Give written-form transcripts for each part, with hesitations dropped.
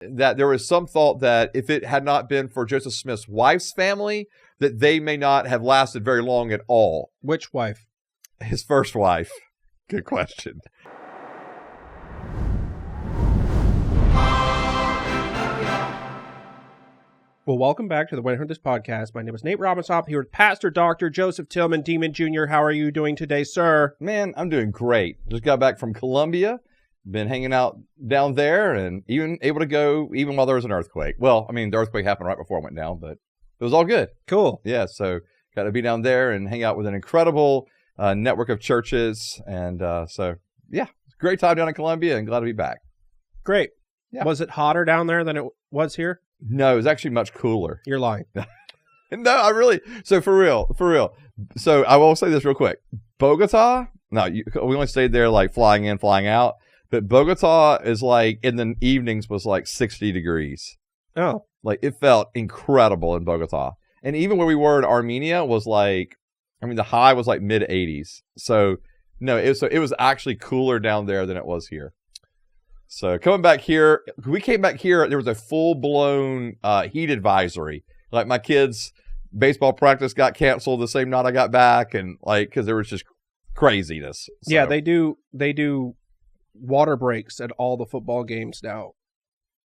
that there was some thought that if it had not been for Joseph Smith's wife's family, that they may not have lasted very long at all. Which wife? His first wife. Good question. Well, welcome back to the When I Heard This podcast. My name is Nate Robinson, here with Pastor Dr. Joseph Tillman, Demon Jr. How are you doing today, sir? Man, I'm doing great. Just got back from Colombia. Been hanging out down there and even able to go even while there was an earthquake. Well, I mean, the earthquake happened right before I went down, but it was all good. Cool. Yeah, so got to be down there and hang out with an incredible network of churches. And so, yeah, great time down in Colombia and glad to be back. Great. Yeah. Was it hotter down there than it was here? No, it was actually much cooler. You're lying. No, I really. So for real. So I will say this real quick. Bogota, we only stayed there like flying in, flying out. But Bogota is like, in the evenings was like 60 degrees. Oh. Like it felt incredible in Bogota. And even where we were in Armenia was like, I mean, the high was like mid 80s. So no, it was actually cooler down there than it was here. So coming back here, we came back here, there was a full-blown heat advisory. Like my kids' baseball practice got canceled the same night I got back, and like, because there was just craziness. So. Yeah, they do water breaks at all the football games now.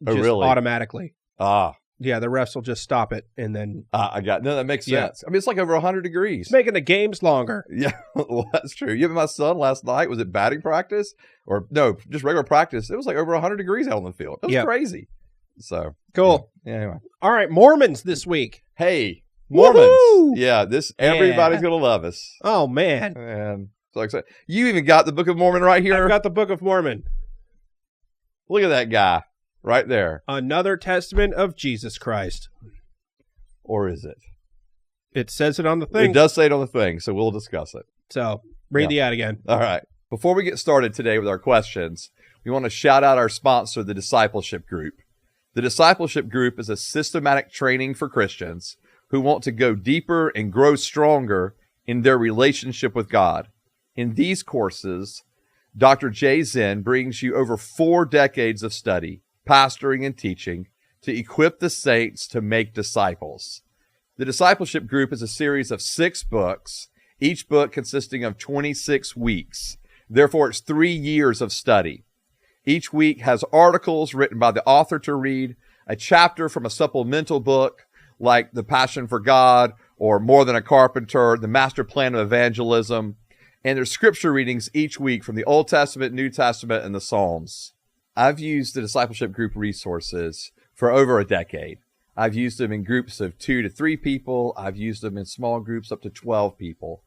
Oh, really? Automatically. Ah. Yeah, the refs will just stop it, and then... that makes sense. I mean, it's like over 100 degrees. It's making the games longer. Yeah, well, that's true. You have my son last night, was it batting practice? Or, no, just regular practice. It was like over 100 degrees out on the field. It was crazy. So... Cool. Yeah, anyway. All right, Mormons this week. Hey, Mormons. Woo-hoo! Yeah, everybody's going to love us. Oh, man. And so like I said, you even got the Book of Mormon right here. I've got the Book of Mormon. Look at that guy. Right there. Another testament of Jesus Christ. Or is it? It says it on the thing. It does say it on the thing, so we'll discuss it. So, read the ad again. All right. Before we get started today with our questions, we want to shout out our sponsor, the Discipleship Group. The Discipleship Group is a systematic training for Christians who want to go deeper and grow stronger in their relationship with God. In these courses, Dr. Jay Zen brings you over 4 decades of study, pastoring and teaching to equip the saints to make disciples. The Discipleship Group is a series of 6 books, each book consisting of 26 weeks. Therefore, it's 3 years of study. Each week has articles written by the author to read, a chapter from a supplemental book like The Passion for God or More Than a Carpenter, The Master Plan of Evangelism, and there's scripture readings each week from the Old Testament, New Testament, and the Psalms. I've used the Discipleship Group resources for over a decade. I've used them in groups of 2 to 3 people. I've used them in small groups up to 12 people.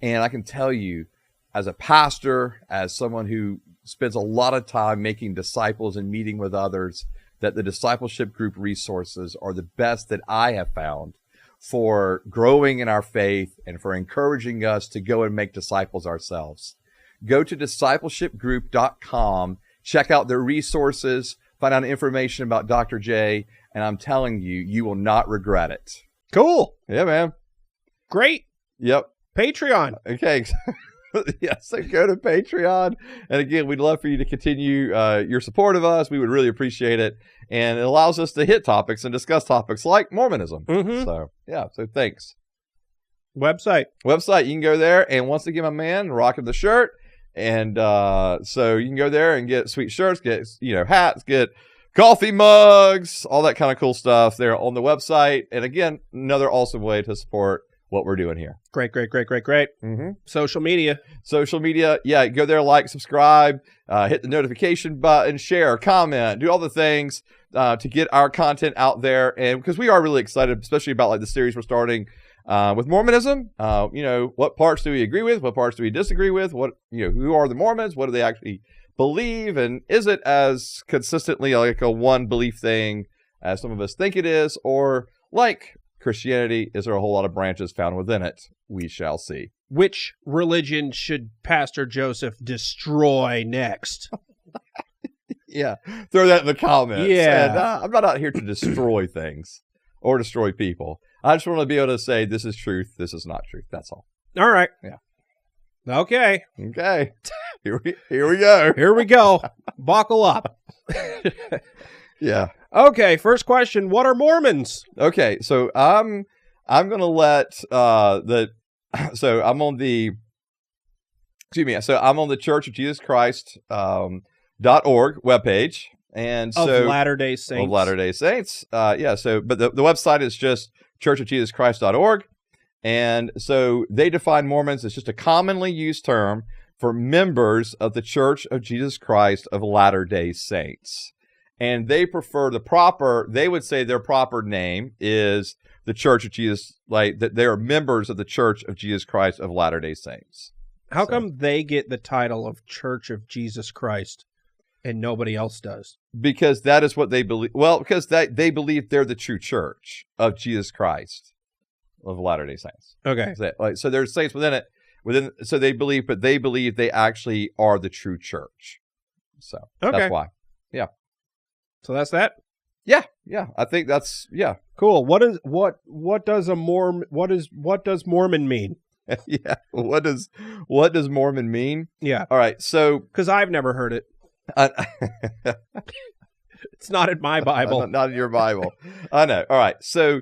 And I can tell you, as a pastor, as someone who spends a lot of time making disciples and meeting with others, that the Discipleship Group resources are the best that I have found for growing in our faith and for encouraging us to go and make disciples ourselves. Go to discipleshipgroup.com. Check out their resources, find out information about Dr. J, and I'm telling you, you will not regret it. Cool. Yeah, man. Great. Yep. Patreon. Okay. Yeah, so go to Patreon. And again, we'd love for you to continue your support of us. We would really appreciate it. And it allows us to hit topics and discuss topics like Mormonism. Mm-hmm. So, yeah, so thanks. Website. You can go there. And once again, my man, rocking the shirt. And so you can go there and get sweet shirts, get hats, get coffee mugs, all that kind of cool stuff there on the website. And again, another awesome way to support what we're doing here. Great. Mm-hmm. Social media, yeah, go there, like, subscribe, hit the notification button, share, comment, do all the things to get our content out there. And because we are really excited, especially about like the series we're starting with Mormonism. What parts do we agree with? What parts do we disagree with? Who are the Mormons? What do they actually believe? And is it as consistently like a one belief thing as some of us think it is? Or like Christianity, is there a whole lot of branches found within it? We shall see. Which religion should Pastor Joseph destroy next? Yeah, throw that in the comments. Yeah. And, I'm not out here to destroy things or destroy people. I just want to be able to say this is truth, this is not truth. That's all. All right. Yeah. Okay. Here we go. Here we go. Buckle up. Yeah. Okay, first question. What are Mormons? Okay, so I'm gonna let I'm on the Church of Jesus Christ .org webpage, and Of so Latter-day Saints. of Latter-day Saints. But the website is just churchofjesuschrist.org, and so they define Mormons as just a commonly used term for members of the Church of Jesus Christ of Latter-day Saints. And they prefer they would say their proper name is the Church of Jesus, like that they are members of the Church of Jesus Christ of Latter-day Saints. How come they get the title of Church of Jesus Christ and nobody else does? Because that is what they believe. Well, because they believe they're the true Church of Jesus Christ of Latter-day Saints. Okay. So there's saints within it. So they believe they actually are the true church. So that's why. Yeah. So that's that? Yeah. I think that's Cool. What does Mormon mean? Yeah. What does Mormon mean? Yeah. All right. So because I've never heard it. It's not in my Bible. Not in your Bible. I know. All right. So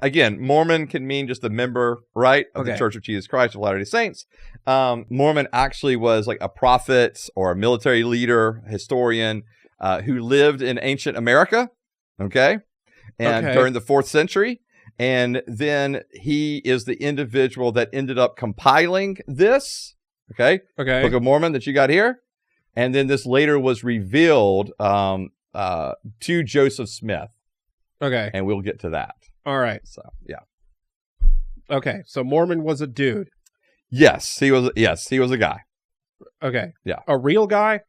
again, Mormon can mean just a member, right, of the Church of Jesus Christ of Latter-day Saints. Mormon actually was like a prophet or a military leader, historian, who lived in ancient America, during the 4th century. And then he is the individual that ended up compiling this, Book of Mormon that you got here. And then this later was revealed to Joseph Smith. Okay. And we'll get to that. All right. So, yeah. Okay. So Mormon was a dude. Yes, he was a guy. Okay. Yeah. A real guy?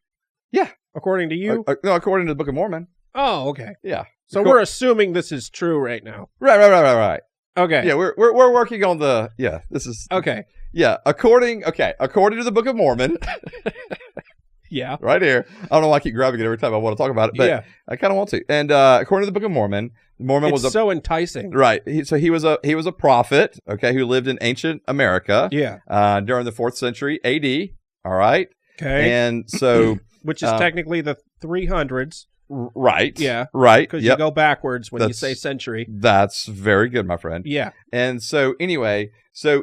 Yeah. According to you? No, according to the Book of Mormon. Oh, okay. Yeah. So we're assuming this is true right now. Right. Okay. Yeah, we're working on this is okay. Yeah, according to the Book of Mormon. Yeah. Right here. I don't know why I keep grabbing it every time I want to talk about it, but I kind of want to. And according to the Book of Mormon, was so enticing. Right. He was a prophet, who lived in ancient America. Yeah. During the 4th century AD. All right. Okay. And so which is technically the 300s. Right. Yeah. Right. Because you go backwards when you say century. That's very good, my friend. Yeah. And so anyway,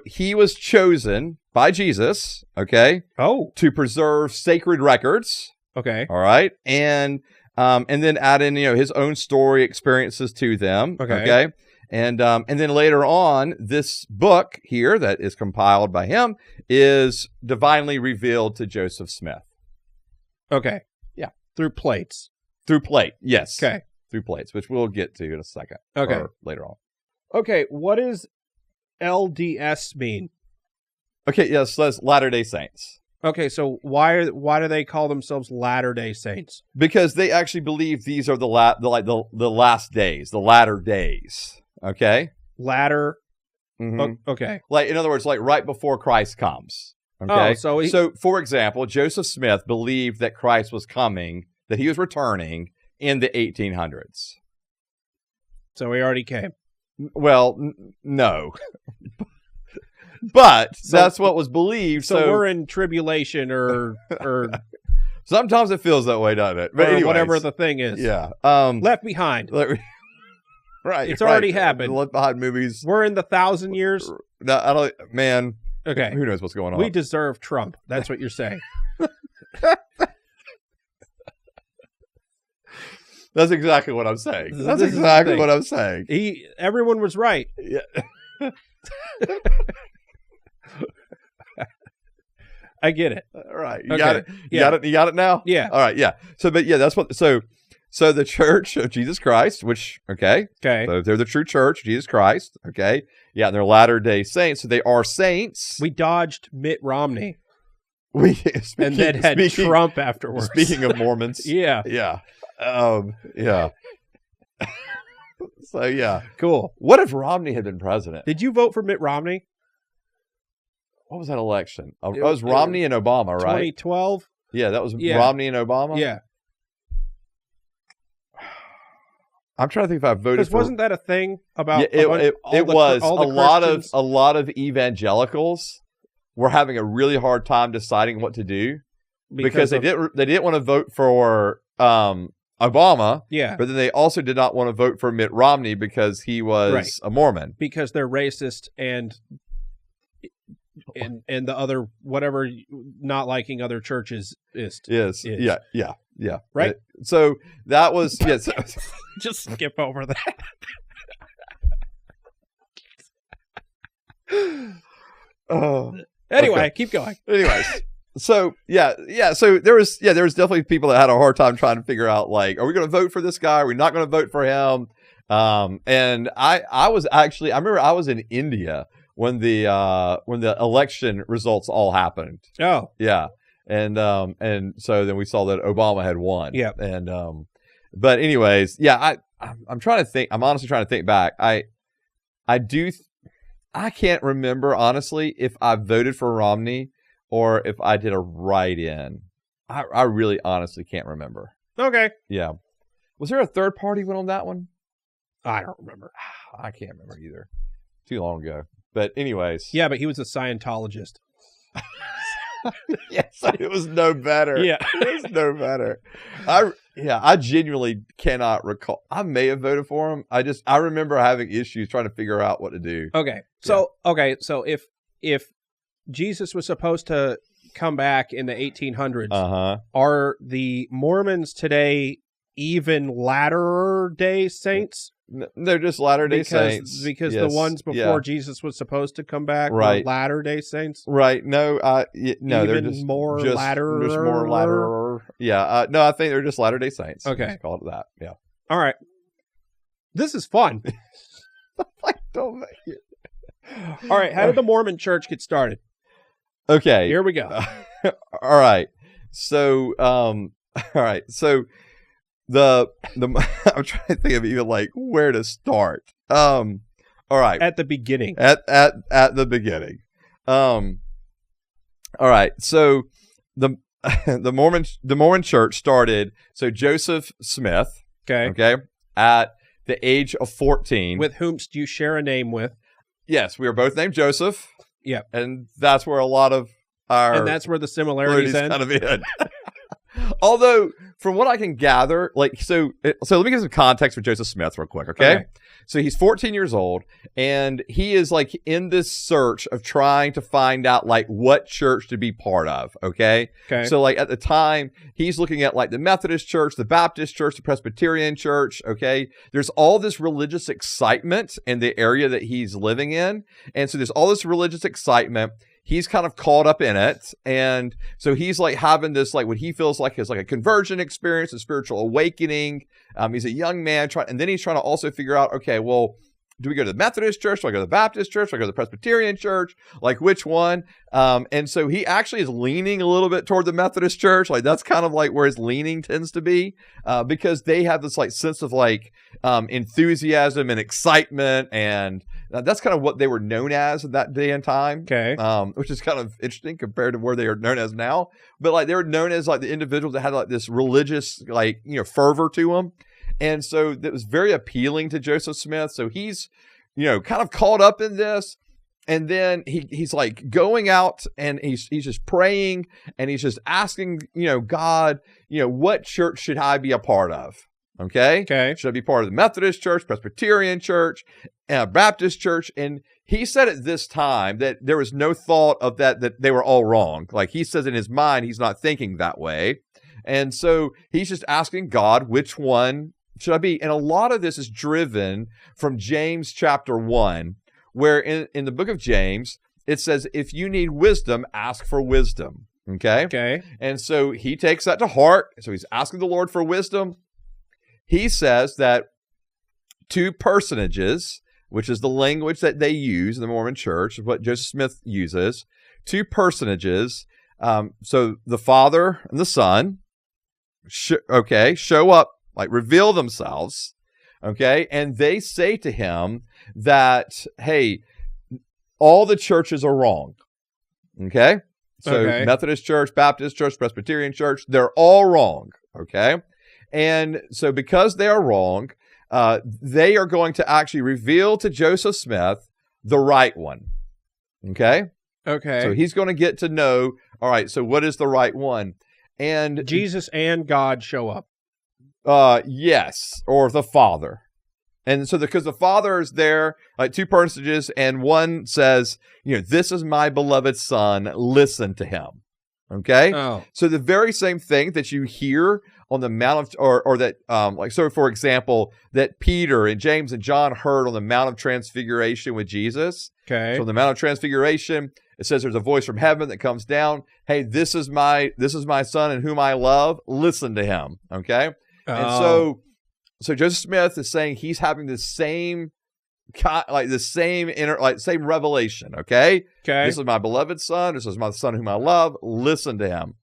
he was chosen by Jesus, to preserve sacred records. Okay. All right. And then add in, his own story experiences to them. Okay. And then later on, this book here that is compiled by him is divinely revealed to Joseph Smith. Okay. Yeah. Through plates. Through plate, yes. Okay. Through plates, which we'll get to in a second. Okay. Or later on. Okay, what does LDS mean? Okay, yes, that's Latter-day Saints. Okay, so why do they call themselves Latter-day Saints? Because they actually believe these are the last days, the latter days. Okay? Latter. Mm-hmm. Okay. Like, in other words, like right before Christ comes. Okay. Oh, so for example, Joseph Smith believed that Christ was coming, that he was returning in the 1800s. So he already came. Well, no. But that's what was believed. So we're in tribulation or sometimes it feels that way, doesn't it? But anyways, whatever the thing is. Yeah. Left Behind. Right. It's already happened. The Left Behind movies. We're in the 1,000 years. No, I don't. Man. Okay. Who knows what's going on? We deserve Trump. That's what you're saying. That's exactly what I'm saying. That's exactly what I'm saying. Everyone was right. Yeah. I get it. All right. You got it. You got it now? Yeah. All right. Yeah. So, but yeah, that's what, so the Church of Jesus Christ, which, okay. So they're the true Church of Jesus Christ. Okay. Yeah. And they're Latter-day Saints. So they are saints. We dodged Mitt Romney. And then had Trump afterwards. Speaking of Mormons. Yeah. Yeah. Yeah. So, yeah. Cool. What if Romney had been president? Did you vote for Mitt Romney? What was that election? It was Romney and Obama, right? 2012? Yeah, that was Romney and Obama? Yeah. I'm trying to think if I voted for... wasn't that a thing about... Yeah, it was. A lot of evangelicals were having a really hard time deciding what to do because they didn't want to vote for a Obama. Yeah. But then they also did not want to vote for Mitt Romney because he was a Mormon. Because they're racist and the other, whatever, not liking other churches is. Yeah. Right? So that was, yes. Just skip over that. Anyway, okay. Keep going. Anyways. So so there was definitely people that had a hard time trying to figure out, like, are we going to vote for this guy? Are we not going to vote for him? And I remember I was in India when the election results all happened. Oh, yeah, and so then we saw that Obama had won. Yeah, and but anyways, yeah, I'm trying to think. I'm honestly trying to think back. I can't remember honestly if I voted for Romney or if I did a write-in. I really honestly can't remember. Okay. Yeah. Was there a third party went on that one? I don't remember. I can't remember either. Too long ago. But anyways. Yeah, but he was a Scientologist. Yes, it was no better. Yeah. It was no better. I genuinely cannot recall. I may have voted for him. I remember having issues trying to figure out what to do. Okay. So if Jesus was supposed to come back in the 1800s, are the Mormons today even Latter-day Saints? They're just Latter-day Saints. Because the ones before Jesus was supposed to come back were Latter-day Saints? Right. No, they're just just more latter. Just more latter. Yeah. No, I think they're just Latter-day Saints. Okay. Just call it that. Yeah. All right. This is fun. Don't make it. All right. How did the Mormon Church get started? Okay. Here we go. All right. So, the I'm trying to think of even like where to start. All right. At the beginning. At the beginning. All right. So the Mormon Church started. So Joseph Smith. Okay. At the age of 14. With whomst you share a name with. Yes, we are both named Joseph. Yep. And that's where a lot of our... And that's where the similarities end. kind of end. Although, from what I can gather, like, so let me give some context for Joseph Smith real quick, okay? So he's 14 years old, and he is, like, in this search of trying to find out, like, what church to be part of, okay? So, like, at the time, he's looking at, like, the Methodist Church, the Baptist Church, the Presbyterian Church, okay? There's all this religious excitement in the area that he's living in, and so there's all this religious excitement. He's kind of caught up in it. And so he's like having this, like what he feels like is like a conversion experience, a spiritual awakening. He's a young man and then he's trying to also figure out, okay, well, do we go to the Methodist Church? Do I go to the Baptist Church? Do I go to the Presbyterian Church? Like which one? And so he actually is leaning a little bit toward the Methodist Church. Like that's kind of like where his leaning tends to be, because they have this like sense of like enthusiasm and excitement, and that's kind of what they were known as at that day and time. Which is kind of interesting compared to where they are known as now. But like they were known as like the individuals that had like this religious like fervor to them. And so that was very appealing to Joseph Smith. So he's, kind of caught up in this. And then he's like going out and he's just praying and he's just asking, God, what church should I be a part of? Okay. Should I be part of the Methodist Church, Presbyterian Church, Baptist Church? And he said at this time that there was no thought of that they were all wrong. Like he says in his mind, he's not thinking that way. And so he's just asking God, which one should I be? And a lot of this is driven from James chapter 1, where in the book of James, it says, if you need wisdom, ask for wisdom. Okay. And so he takes that to heart. So he's asking the Lord for wisdom. He says that two personages, which is the language that they use in the Mormon Church, what Joseph Smith uses, two personages, so the Father and the Son, show up, like reveal themselves, okay? And they say to him that, hey, all the churches are wrong, okay? So Methodist Church, Baptist Church, Presbyterian Church, they're all wrong, okay? And so because they are wrong, they are going to actually reveal to Joseph Smith the right one, okay? So he's going to get to know, all right, so what is the right one? And Jesus and God show up. Yes, or the Father. And so because the Father is there, like two personages, and one says, this is my beloved Son, listen to him. Okay? Oh. So the very same thing that you hear on the Mount of, or that, so for example, that Peter and James and John heard on the Mount of Transfiguration with Jesus. Okay. So on the Mount of Transfiguration, it says there's a voice from heaven that comes down. Hey, this is my Son in whom I love. Listen to him. Okay? Oh. And so Joseph Smith is saying he's having the same same revelation. Okay. This is my beloved Son. This is my Son whom I love. Listen to him.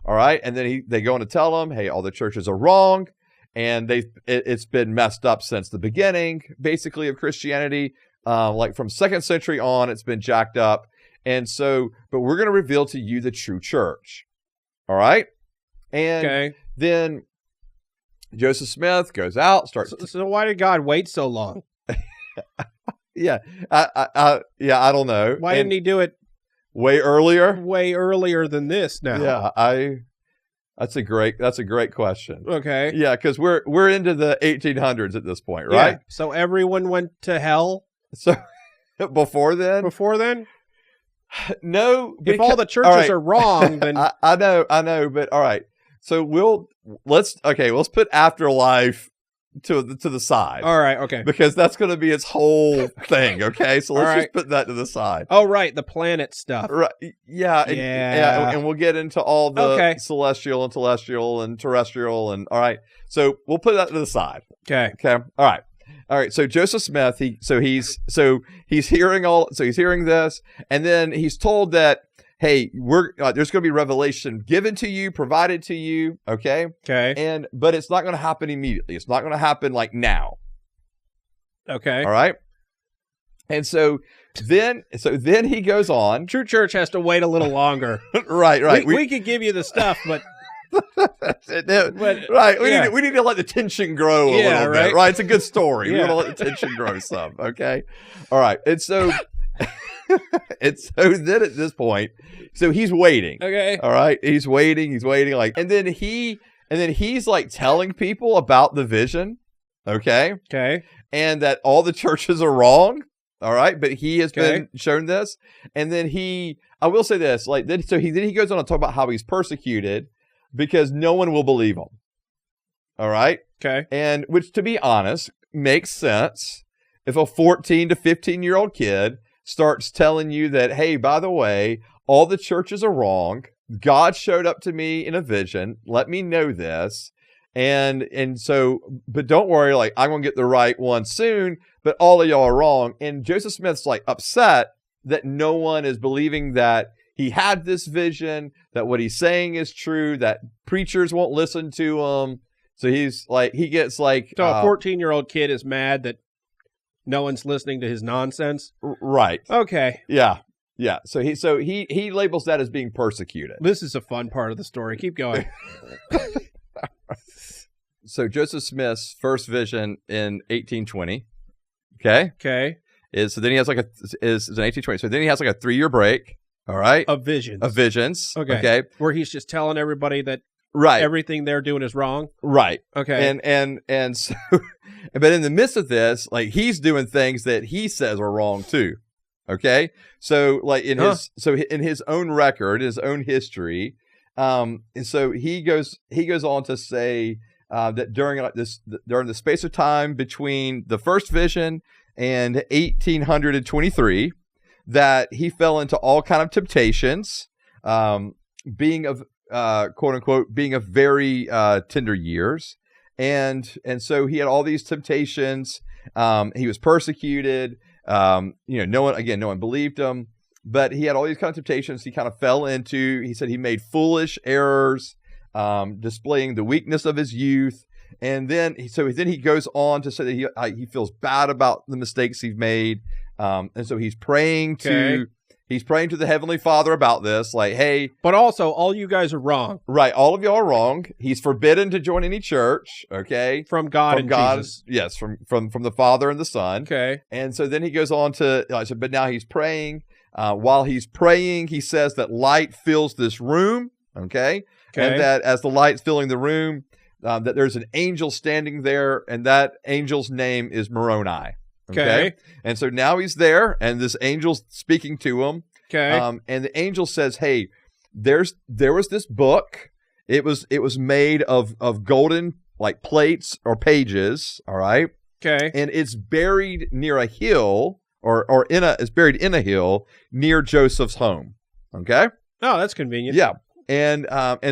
All right. And then they go on to tell him, hey, all the churches are wrong, and it's been messed up since the beginning, basically, of Christianity. Like from 2nd century on, it's been jacked up. And so, but we're going to reveal to you the true church. All right. And then Joseph Smith goes out, starts. So why did God wait so long? Yeah, I don't know. Why didn't he do it way earlier? Way earlier than this now. Yeah, that's a great question. Okay. Yeah, because we're into the 1800s at this point, right? Yeah. So everyone went to hell. So before then? Before then? No. If all the churches are wrong, then I know, but all right. So let's put afterlife to the side. All right, okay. Because that's going to be its whole thing, okay? So let's just put that to the side. Oh, right, the planet stuff. Right. Yeah. And we'll get into all the celestial and telestial and terrestrial and all right. So we'll put that to the side. Okay. All right. So Joseph Smith, he's hearing this, and then he's told that, hey, there's going to be revelation given to you, provided to you, okay? Okay. But it's not going to happen immediately. It's not going to happen like now. Okay. All right. And so then he goes on. True church has to wait a little longer. Right. We could give you the stuff, but right. We need to let the tension grow a little bit. Right. It's a good story. We're gonna let the tension grow some. Okay. All right. And so then at this point, so he's waiting. Okay. All right. He's waiting. Like, and then he's like telling people about the vision. Okay. Okay. And that all the churches are wrong. All right. But he has been shown this. And then I will say this, like, then he goes on to talk about how he's persecuted because no one will believe him. All right. Okay. And which, to be honest, makes sense if a 14 to 15-year-old kid starts telling you that, hey, by the way, all the churches are wrong. God showed up to me in a vision. Let me know this. And so, but don't worry, like, I'm going to get the right one soon, but all of y'all are wrong. And Joseph Smith's like upset that no one is believing that he had this vision, that what he's saying is true, that preachers won't listen to him. So he gets like. So a 14-year-old kid is mad that no one's listening to his nonsense. Right. Okay. Yeah. So he labels that as being persecuted. This is a fun part of the story. Keep going. So Joseph Smith's first vision in 1820. Okay. So then he has is in 1820. So then he has like a 3-year break. All right. Of visions. Okay. Where he's just telling everybody that everything they're doing is wrong. Right. Okay. And so, but in the midst of this, like, he's doing things that he says are wrong too. Okay. So like in his own record, his own history, and so he goes on to say that during the space of time between the first vision and 1823, that he fell into all kind of temptations, being of quote unquote being of very tender years, and so he had all these temptations. He was persecuted. No one believed him, but he had all these kind of temptations. He kind of fell into. He said he made foolish errors, displaying the weakness of his youth. And then he goes on to say that he feels bad about the mistakes he's made. And so he's praying to the Heavenly Father about this, like, hey. But also, all you guys are wrong. Right. All of y'all are wrong. He's forbidden to join any church. Okay. From God and Jesus. Yes. From the Father and the Son. Okay. And so then he goes on to, but now he's praying. While he's praying, he says that light fills this room. Okay. And that as the light's filling the room, that there's an angel standing there, and that angel's name is Moroni. Okay. And so now he's there, and this angel's speaking to him. Okay. And the angel says, "Hey, there was this book. It was made of golden like plates or pages. All right. Okay. And it's buried near a hill, it's buried in a hill near Joseph's home. Okay. Oh, that's convenient. Yeah. And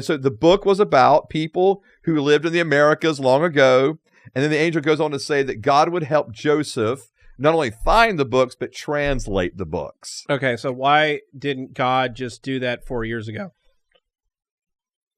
so the book was about people who lived in the Americas long ago. And then the angel goes on to say that God would help Joseph not only find the books, but translate the books. Okay, so why didn't God just do that 4 years ago?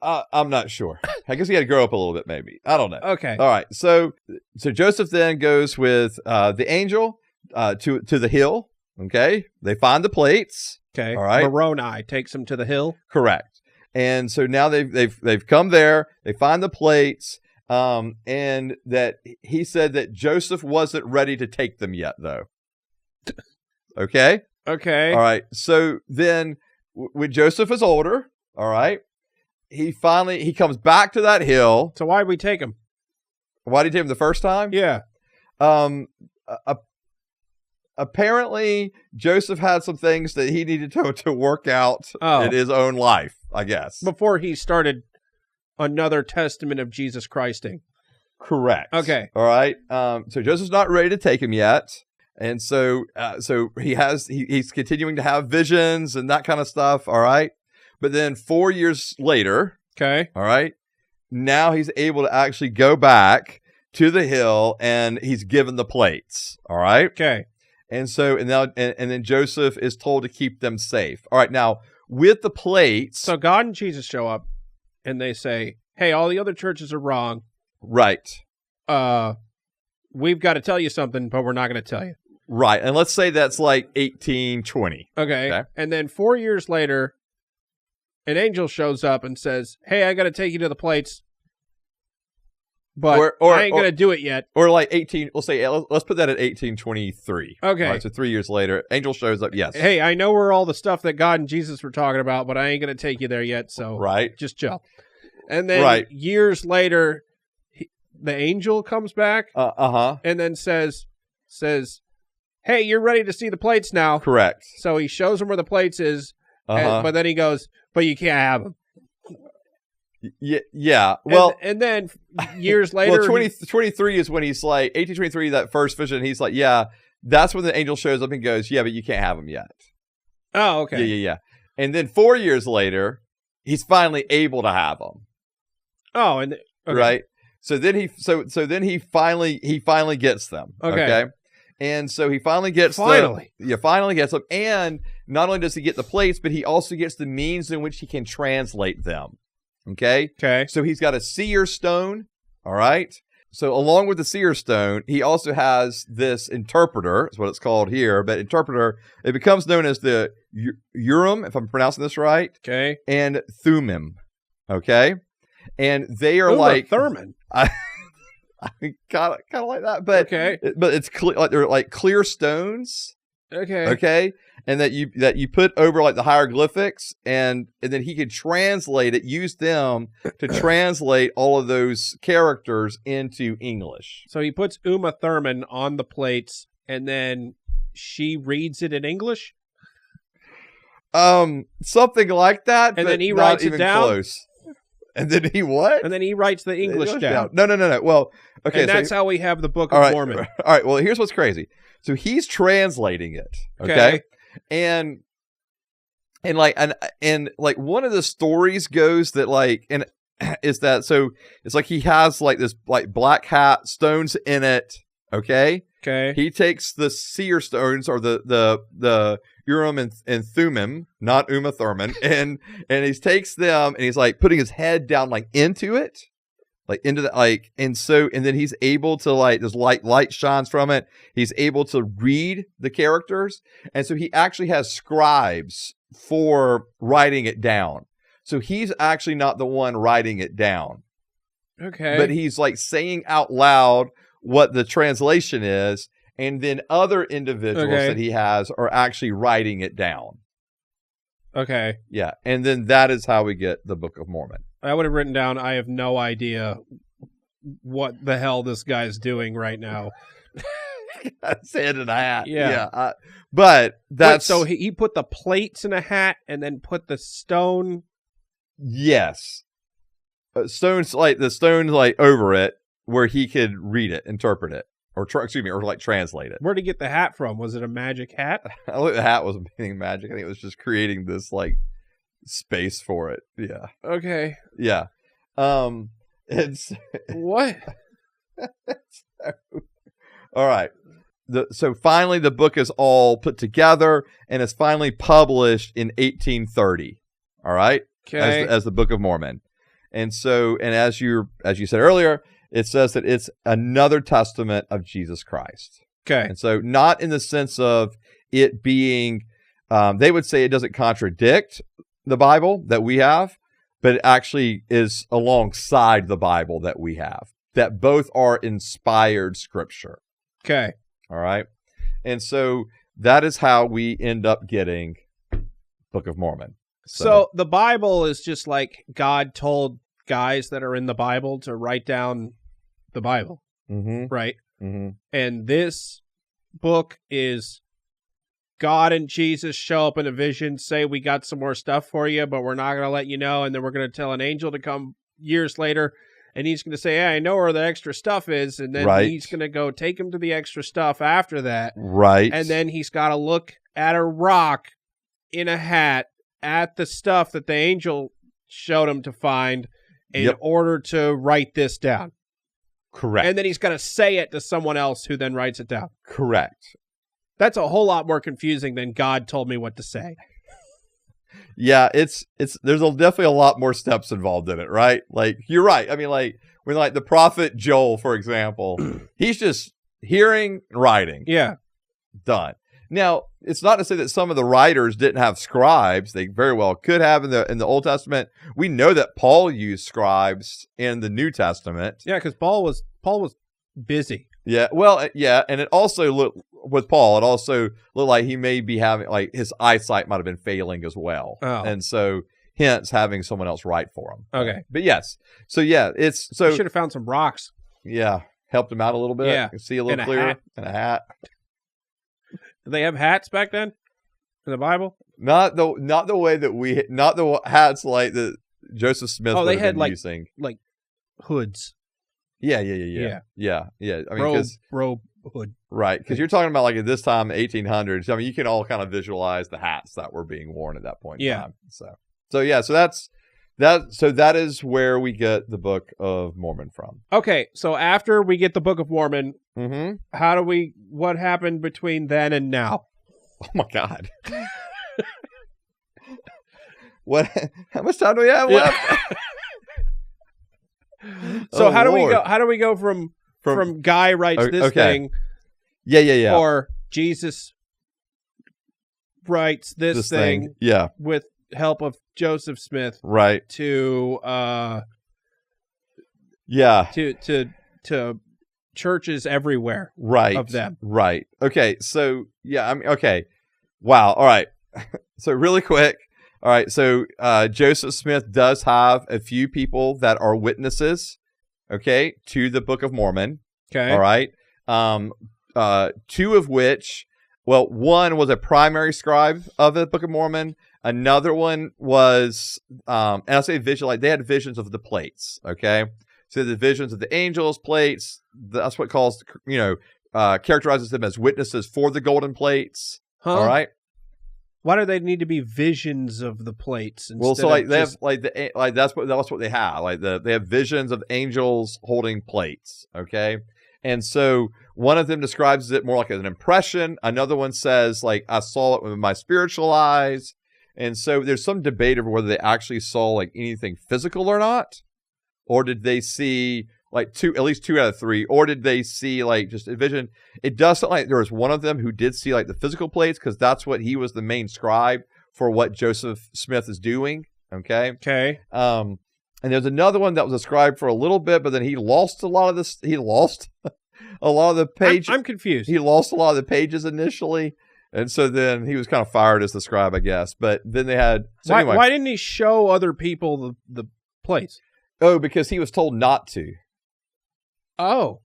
I'm not sure. I guess he had to grow up a little bit, maybe. I don't know. Okay. All right. So Joseph then goes with the angel to the hill. Okay. They find the plates. Okay. All right. Moroni takes him to the hill. Correct. And so now they've come there. They find the plates. And that he said that Joseph wasn't ready to take them yet, though. Okay. Okay. All right. So then, when Joseph is older, all right, he comes back to that hill. So why did we take him? Why did he take him the first time? Yeah. Apparently, Joseph had some things that he needed to work out in his own life, I guess. Before he started another testament of Jesus Christing. Correct. Okay. All right. So Joseph's not ready to take him yet. And so he's continuing to have visions and that kind of stuff. All right. But then 4 years later, okay. All right, now he's able to actually go back to the hill and he's given the plates. All right. Okay. And so, and then Joseph is told to keep them safe. All right. Now with the plates. So God and Jesus show up and they say, "Hey, all the other churches are wrong. Right. We've got to tell you something, but we're not going to tell you." Right. And let's say that's like 1820. Okay. And then 4 years later, an angel shows up and says, "Hey, I got to take you to the plates, but I ain't going to do it yet." Or like let's put that at 1823. Okay. Right, so 3 years later, angel shows up. Yes. "Hey, I know where all the stuff that God and Jesus were talking about, but I ain't going to take you there yet. So just chill." And then years later, the angel comes back and then says, "Hey, you're ready to see the plates now." Correct. So he shows him where the plates is, but then he goes, "But you can't have them." Yeah. Well, and then years later, 23 is when he's like 1823. That first vision, he's like, "Yeah." That's when the angel shows up and goes, "Yeah, but you can't have them yet." Oh, okay. Yeah. And then 4 years later, he's finally able to have them. Oh, and okay. Right. So then he finally gets them. Okay. And so he finally gets them. Finally gets them. And not only does he get the plates, but he also gets the means in which he can translate them. Okay. So he's got a seer stone. All right. So along with the seer stone, he also has this interpreter, is what it's called here. But interpreter, it becomes known as the Urim, if I'm pronouncing this right. Okay. And Thummim. Okay. And they are Thurman. I kind of like that, but it's like they're like clear stones. Okay, and that you put over like the hieroglyphics, and then he could translate it, use them to translate all of those characters into English. So he puts Uma Thurman on the plates, and then she reads it in English. Something like that, and but then he writes it down. Close. And then he what? And then he writes the English down. No. Well, okay. And that's how we have the Book of Mormon. All right. Well, here's what's crazy. So he's translating it. Okay. And one of the stories goes that is that so it's like he has like this like black hat stones in it. Okay. He takes the seer stones or the Urim and Thummim, not Uma Thurman, and he takes them and he's like putting his head down like into it, like into the like, and then he's able to like there's light shines from it. He's able to read the characters, and so he actually has scribes for writing it down. So he's actually not the one writing it down. Okay, but he's like saying out loud what the translation is. And then other individuals that he has are actually writing it down. Okay. Yeah. And then that is how we get the Book of Mormon. I would have written down, I have no idea what the hell this guy's doing right now. His head in a hat. Yeah. But that's... Wait, so he put the plates in a hat and then put the stone... Yes. Stones over it where he could read it, interpret it, or translate it. Where'd he get the hat from? Was it a magic hat? I don't think the hat wasn't being magic. I think it was just creating this space for it. Yeah. Okay. Yeah. It's what? All right. So finally the book is all put together and it's finally published in 1830. All right. Okay. As the Book of Mormon. And as you said earlier, it says that it's another testament of Jesus Christ. Okay. And so not in the sense of it being, they would say it doesn't contradict the Bible that we have, but it actually is alongside the Bible that we have, that both are inspired scripture. Okay. All right. And so that is how we end up getting Book of Mormon. So the Bible is just like God told guys that are in the Bible to write down the Bible, right? Mm-hmm. And this book is God and Jesus show up in a vision, say, we got some more stuff for you, but we're not going to let you know. And then we're going to tell an angel to come years later. And he's going to say, hey, I know where the extra stuff is. And then he's going to go take him to the extra stuff after that. Right. And then he's got to look at a rock in a hat at the stuff that the angel showed him to find in order to write this down. Correct. And then he's got to say it to someone else who then writes it down. Correct. That's a whole lot more confusing than God told me what to say. Yeah, there's definitely a lot more steps involved in it, right? Like, you're right. I mean, like, when the prophet Joel, for example, he's just hearing, writing. Yeah. Done. Now, it's not to say that some of the writers didn't have scribes. They very well could have in the Old Testament. We know that Paul used scribes in the New Testament. Yeah, because Paul was busy. Yeah, well, yeah, and it also looked with Paul. It also looked like he may be having his eyesight might have been failing as well, and so hence having someone else write for him. Okay, but yes, so yeah, you should have found some rocks. Yeah, helped him out a little bit. Yeah, see a little clearer. And a hat. Did they have hats back then in the Bible? Not the way that not the hats like the Joseph Smith. They had using like hoods. Yeah. I mean, robe hood. Right, because you're talking about at this time, 1800s. I mean, you can all kind of visualize the hats that were being worn at that point in time. So that's that. So that is where we get the Book of Mormon from. Okay, so after we get the Book of Mormon, what happened between then and now? Oh my God. How much time do we have left? So how do we go from Guy writes this thing? Yeah. Or Jesus writes this thing. Yeah. With help of Joseph Smith. Right. To churches everywhere. Right. Of them. Right. Okay. So yeah, okay. Wow. All right. So really quick. All right, so Joseph Smith does have a few people that are witnesses, okay, to the Book of Mormon. Okay. All right. Two of which, one was a primary scribe of the Book of Mormon. Another one was, and I'll say vision, they had visions of the plates, okay? So the visions of the angels, plates, that's what characterizes them as witnesses for the golden plates. Huh? All right. Why do they need to be visions of the plates? Well, so they have that's what they have. They have visions of angels holding plates. Okay, and so one of them describes it more like an impression. Another one says I saw it with my spiritual eyes. And so there's some debate over whether they actually saw anything physical or not, or did they see at least 2 out of 3, or did they see just a vision? It does sound like there was one of them who did see the physical plates, because that's what he was the main scribe for what Joseph Smith is doing. Okay. And there's another one that was a scribe for a little bit, but then he lost a lot of this. He lost a lot of the pages. I'm confused. He lost a lot of the pages initially, and so then he was kind of fired as the scribe, I guess. But then they had. So anyway. Why didn't he show other people the plates? Oh, because he was told not to. Oh.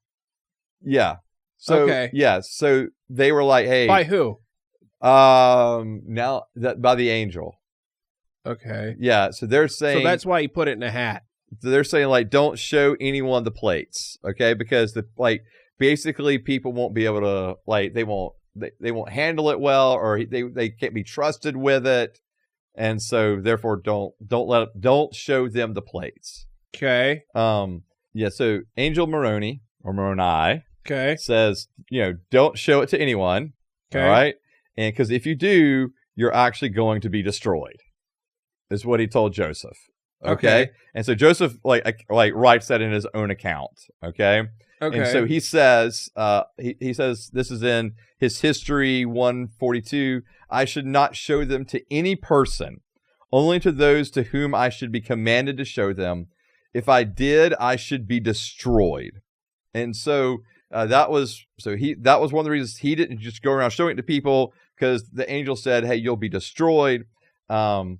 Yeah. So, okay. Yeah. So they were like, hey. By who? Now that by the angel. Okay. Yeah. So they're saying. So that's why he put it in a hat. They're saying, like, don't show anyone the plates. Okay. Because basically people won't be able to, like, they won't handle it well, or they can't be trusted with it. And so therefore don't show them the plates. Okay. Yeah, so Angel Moroni or Moroni says, don't show it to anyone. Okay. All right. And because if you do, you're actually going to be destroyed. Is what he told Joseph. Okay. And so Joseph like writes that in his own account. Okay. And so he says, he says, this is in his History 142, I should not show them to any person, only to those to whom I should be commanded to show them. If I did, I should be destroyed. And so that was one of the reasons he didn't just go around showing it to people, because the angel said, hey, you'll be destroyed. And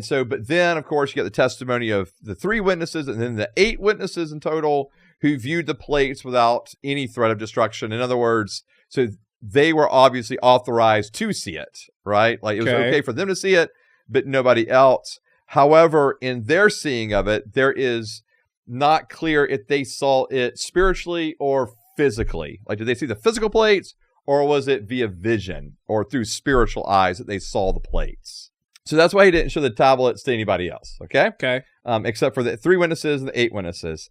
so, but then, of course, you get the testimony of the 3 witnesses and then the 8 witnesses in total who viewed the plates without any threat of destruction. In other words, so they were obviously authorized to see it, right? Like it was okay for them to see it, but nobody else. However, in their seeing of it, there is not clear if they saw it spiritually or physically. Like, did they see the physical plates, or was it via vision or through spiritual eyes that they saw the plates? So that's why he didn't show the tablets to anybody else, okay? Okay. Except for the 3 witnesses and the 8 witnesses.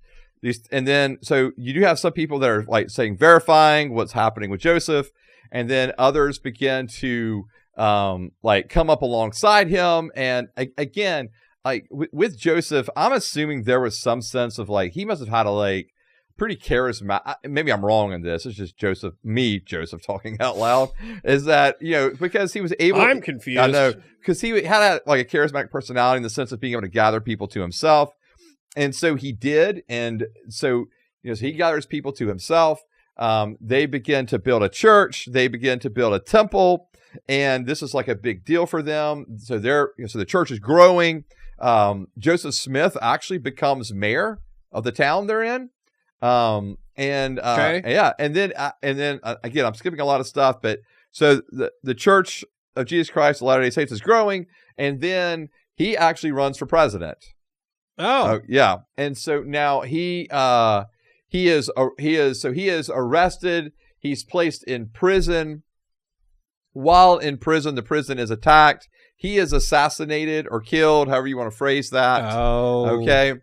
And then, so you do have some people that are like saying, verifying what's happening with Joseph, and then others begin to come up alongside him. And again, like with Joseph, I'm assuming there was some sense of like, he must have had a pretty charismatic, maybe I'm wrong in this, it's just Joseph talking out loud, is that, because he was able. I'm confused. I know, because he had a charismatic personality in the sense of being able to gather people to himself. And so he did. And so, so he gathers people to himself. They begin to build a church. They begin to build a temple. And this is like a big deal for them. So so the church is growing. Joseph Smith actually becomes mayor of the town they're in. And then again, I'm skipping a lot of stuff, but so the Church of Jesus Christ of Latter-day Saints is growing. And then he actually runs for president. Oh, yeah. And so now he is arrested. He's placed in prison. While in prison, the prison is attacked. He is assassinated or killed, however you want to phrase that. Oh, okay.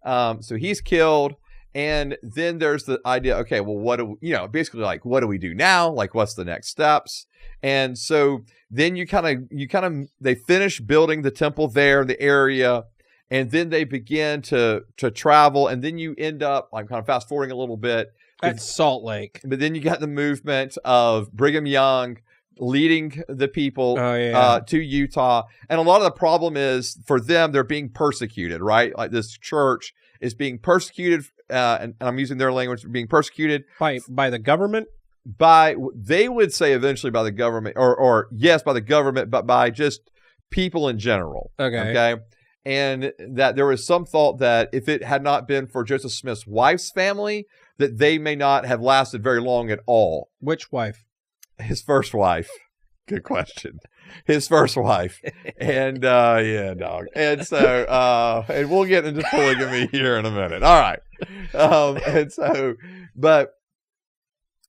So he's killed. And then there's the idea, okay, well, what do we, basically like, what do we do now? Like, what's the next steps? And so then they finish building the temple there in the area. And then they begin to travel, and then you end up, I'm kind of fast forwarding a little bit. At Salt Lake. But then you got the movement of Brigham Young leading the people to Utah. And a lot of the problem is, for them, they're being persecuted, right? Like this church is being persecuted, and I'm using their language, being persecuted. By the government? They would say eventually by the government, or yes, by the government, but by just people in general. Okay. And that there was some thought that if it had not been for Joseph Smith's wife's family, that they may not have lasted very long at all. Which wife? His first wife. Good question. His first wife. And yeah, dog. And so and we'll get into polygamy here in a minute. All right.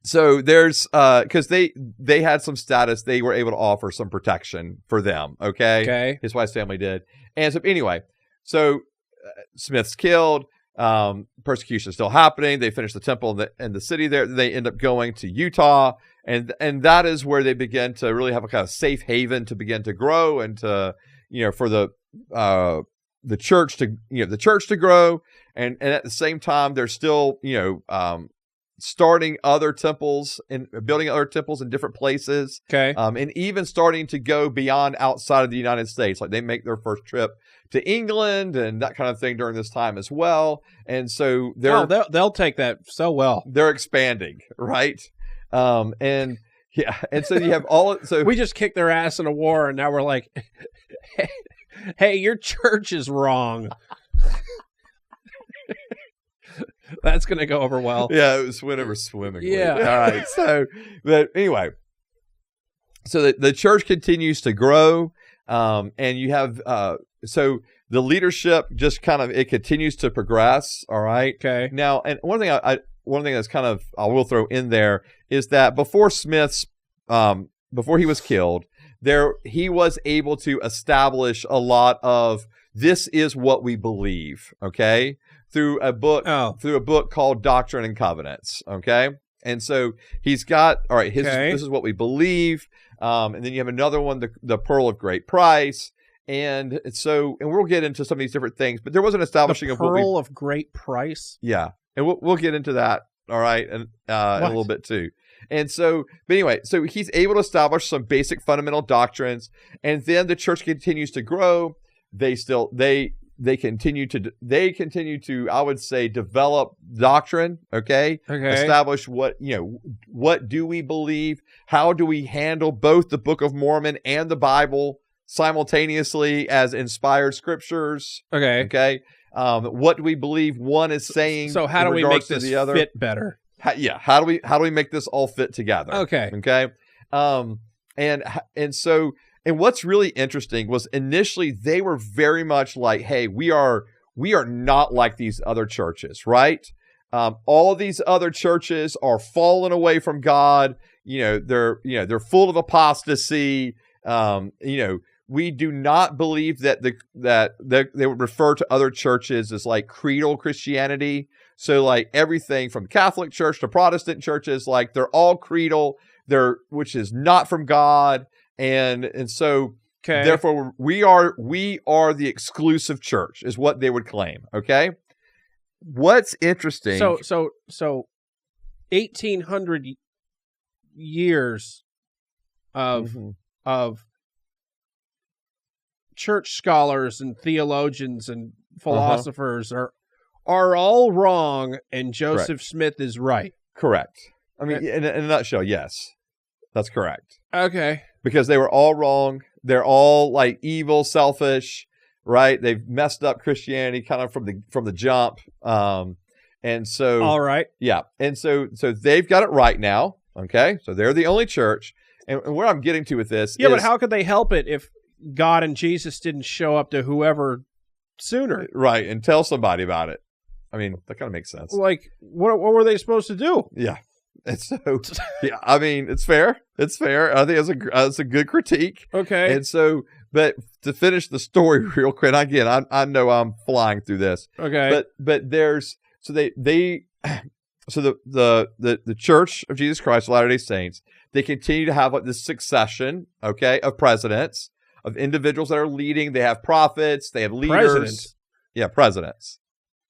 So there's because they had some status, they were able to offer some protection for them. Okay. His wife's family did. And so anyway, Smith's killed. Persecution is still happening. They finish the temple in the city there. They end up going to Utah, and that is where they begin to really have a kind of safe haven to begin to grow, and to for the church to grow, and at the same time they're still starting other temples and building other temples in different places. And even starting to go beyond outside of the United States. Like they make their first trip to England and that kind of thing during this time as well. And so they'll take that so well. They're expanding, right? And so you have so we just kicked their ass in a war, and now we're like, hey, your church is wrong. That's going to go over well. Yeah, it was went over swimmingly. Yeah. All right. So, but anyway, so the church continues to grow, and you have so the leadership just kind of, it continues to progress. All right. Okay. Now, and one thing that's kind of, I will throw in there is that before Smith's, before he was killed, he was able to establish a lot of, this is what we believe. Okay. Through a book called Doctrine and Covenants. Okay. And so he's got, all right, this is what we believe. And then you have another one, the Pearl of Great Price. And we'll get into some of these different things, but there was an establishing of Pearl of Great Price. Yeah. And we'll get into that. All right. And in a little bit too. And so, but anyway, so he's able to establish some basic fundamental doctrines, and then the church continues to grow. They continue to, I would say, develop doctrine. Okay. Establish what do we believe? How do we handle both the Book of Mormon and the Bible simultaneously as inspired scriptures? Okay. What do we believe one is saying? So how do we make this fit better? How do we make this all fit together? Okay. And what's really interesting was initially they were very much like, hey, we are not like these other churches, right? All of these other churches are fallen away from God. They're full of apostasy. We do not believe that they would refer to other churches as like creedal Christianity. So like everything from Catholic Church to Protestant churches, like they're all creedal, which is not from God. And so therefore we are the exclusive church is what they would claim. Okay. What's interesting. So 1800 years of church scholars and theologians and philosophers are all wrong, and Joseph Smith is right. Correct. I mean, in a nutshell, yes, that's correct. Okay. Because they were all wrong. They're all like evil, selfish, right? They've messed up Christianity kind of from the jump. And so, all right. Yeah. And so they've got it right now. Okay. So they're the only church. And where I'm getting to with this is, but how could they help it if God and Jesus didn't show up to whoever sooner? Right. And tell somebody about it. I mean, that kind of makes sense. Like, what were they supposed to do? Yeah. And so, yeah, I mean, it's fair. It's fair. I think it's a good critique. Okay. And so, but to finish the story real quick, again, I know I'm flying through this. Okay. But there's, so the Church of Jesus Christ of Latter-day Saints, they continue to have like this succession, okay, of presidents, of individuals that are leading. They have prophets, they have leaders. Presidents. Yeah, presidents.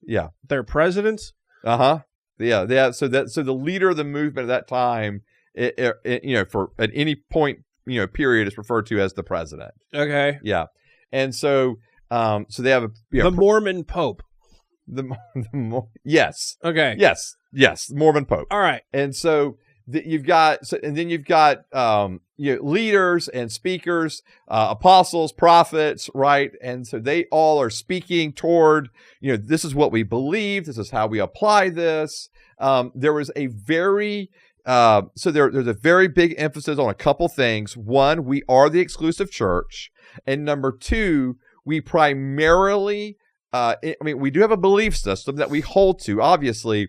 Yeah. They're presidents? Uh-huh. Yeah. So the leader of the movement at that time, for at any point, period, is referred to as the president. Okay. Yeah. And so they have the Mormon Pope. Yes. Okay. Yes. Mormon Pope. All right. And so you've got leaders and speakers, apostles, prophets, right? And so they all are speaking toward, this is what we believe. This is how we apply this. There was a very, there's a very big emphasis on a couple things. One, we are the exclusive church. And number two, we primarily, we do have a belief system that we hold to, obviously,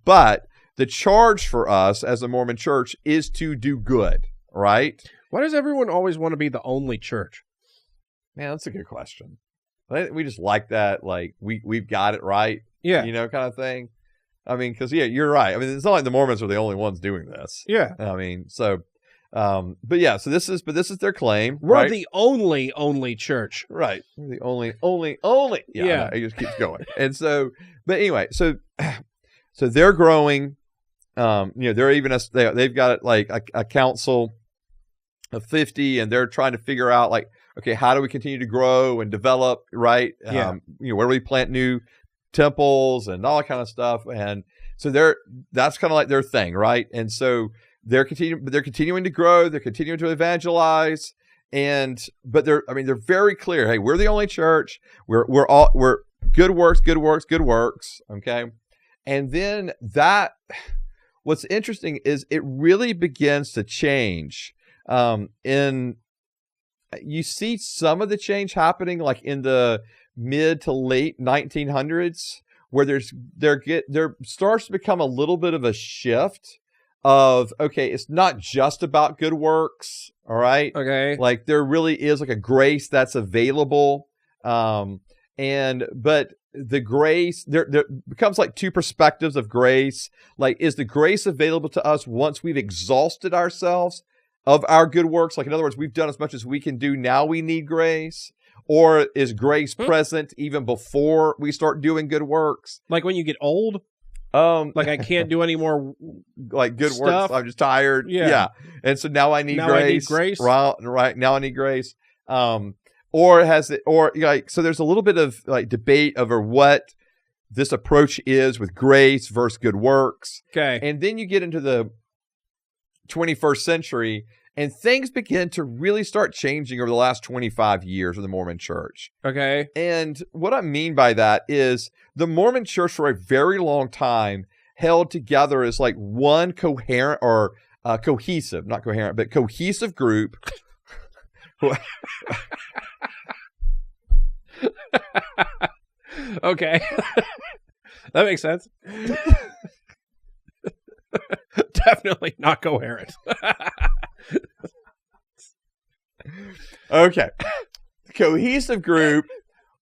but the charge for us as a Mormon church is to do good, right? Why does everyone always want to be the only church? Man, that's a good question. We just like that, like we've got it right, yeah, kind of thing. I mean, because you're right. I mean, it's not like the Mormons are the only ones doing this. Yeah, I mean, so, but yeah, so this is their claim. We're right? the only church, right? We're the only. Yeah. It just keeps going, and so, but anyway, so they're growing. They're even they've got like a council of 50, and they're trying to figure out like, okay, how do we continue to grow and develop, right? Yeah. Where do we plant new temples and all that kind of stuff? And so that's kind of like their thing, right? And so they're continuing to grow, they're continuing to evangelize, but they're very clear. Hey, we're the only church. We're good works, okay. And then what's interesting is it really begins to change. You see some of the change happening like in the mid to late 1900s, where there starts to become a little bit of a shift of, okay, it's not just about good works, all right? Okay. Like there really is like a grace that's available. But the grace, there becomes like two perspectives of grace. Like, is the grace available to us once we've exhausted ourselves of our good works? Like, in other words, we've done as much as we can do. Now we need grace. Or is grace present even before we start doing good works? Like when you get old? Like I can't do any more like good stuff. works. I'm just tired. Yeah. And so now I need grace. I need grace. Right. Now I need grace. So there's a little bit of like debate over what this approach is with grace versus good works. Okay. And then you get into the 21st century and things begin to really start changing over the last 25 years of the Mormon Church. Okay. And what I mean by that is the Mormon Church for a very long time held together as like one coherent or cohesive, not coherent, but cohesive group. Okay. That makes sense. Definitely not coherent. Okay. Cohesive group